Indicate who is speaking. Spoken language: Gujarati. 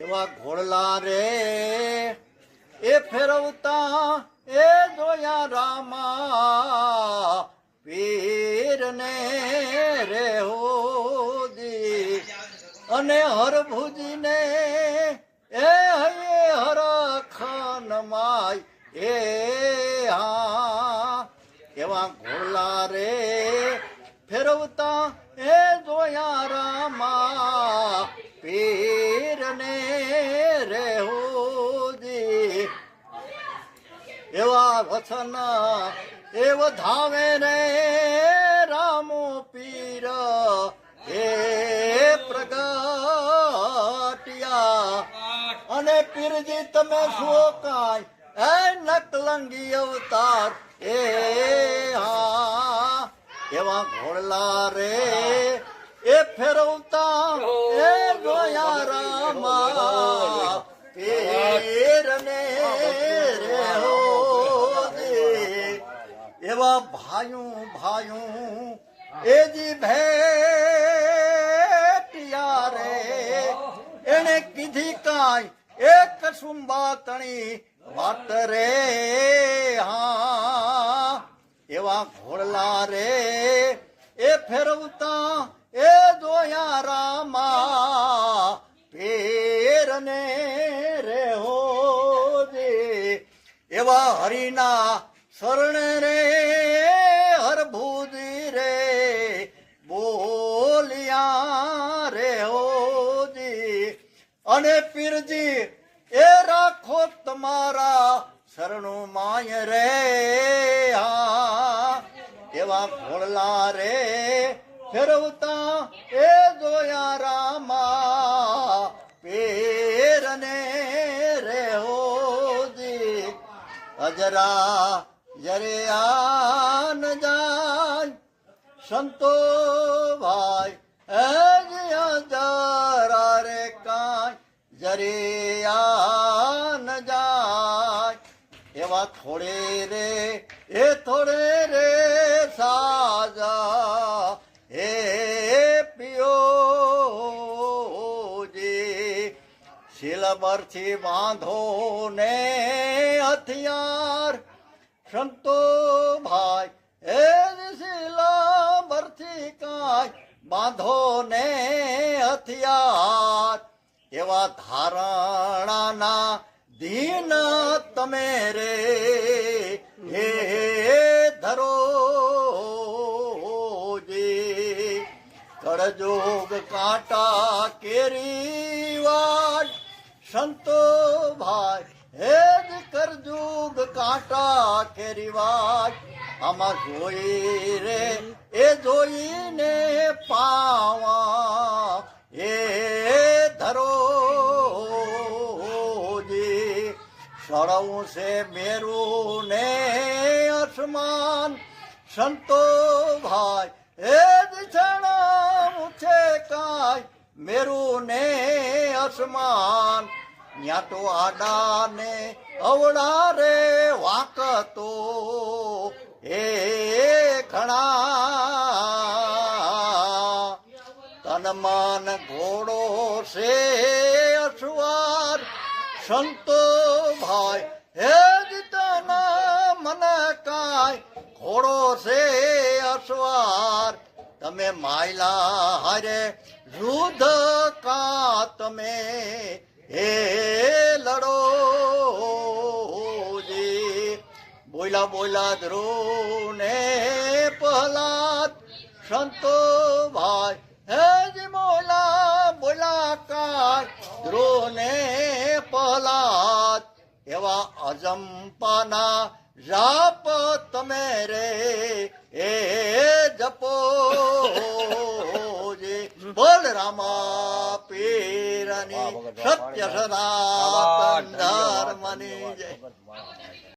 Speaker 1: એવા ઘોડલા રે એ ફેરવતા એ જોયા રામા પીરને રે હોદી અને હરભુજીને એ હૈયે હરખન માય એ હા એવા ઘોડલા રે ફેરવતા એ જોયા રામા પીરને રે હોદી એવા વચન એ વધાવે રે રામો પીર એ પ્રગટિયા અને પીરજી તમે શું કાંઈ એ નકલંગી અવતાર એ હા એવા ઘોડલા રે એ ફેરવતા એ જોયા રામા પીરને રે હોદી એવા ભાયું એજી ભેટિયા રે એને કીધી કાંઈ એક કસુંબા તણી વાત રે હા એવા ઘોડલા રે એ ફેરવતા એ જોયા રામા પીરને રે હોદી એવા હરિના શરણ રે હરભુજી રે બોલિયા રે હોદી અને પીરજી એ રાખો તમારા શરણું માય રે હા એવા ઘોડલા રે ફેરવતા એ જોયા રામા પીરને રે હોદી અજરા જરે આન જાય સંતો ભાઈ જરા રે કાંઈ જરે આન જાય એવા થોડે રે સાજા હે પિયોજી શિલબરથી બાંધો ને હથિયાર સંતો ભાઈ હે શિલબરથી કાંઈ બાંધો ને હથિયાર એવા ધારણાના દીન તમે રે હે ધરો કળજોગ કાંટા કેરી વાટ સંતો ભાઈ હે જ કરજોગ કાંટા કેરી વાટ આમાં જોઈ રે એ જોઈને પાવા એ ધરો સળવું છે મેરું ને આસમાન સંતો ભાઈ એ જ છણવું છે કાંઈ મેરું ને આસમાન ન્યા તો આડા ને અવડા રે વાકતો એ ઘણા તન મન ઘોડો છે અસવાર સંતો ભાઈ હે જીતના મન કાંઈ ઘોડો છે અસવાર તમે માયલા હારે યુદ્ધ કા તમે હે લડો જી બોલા ધ્રુવ ને પ્રહલાદ સંતો ભાઈ હે જી બોલા કાંઈ ધ્રુવ ને પ્રહલાદ એવા અજંપાના જાપ તમે રે એ જપો બોલ રામા પીરની સત્ય સનાતન ધર્મની જય.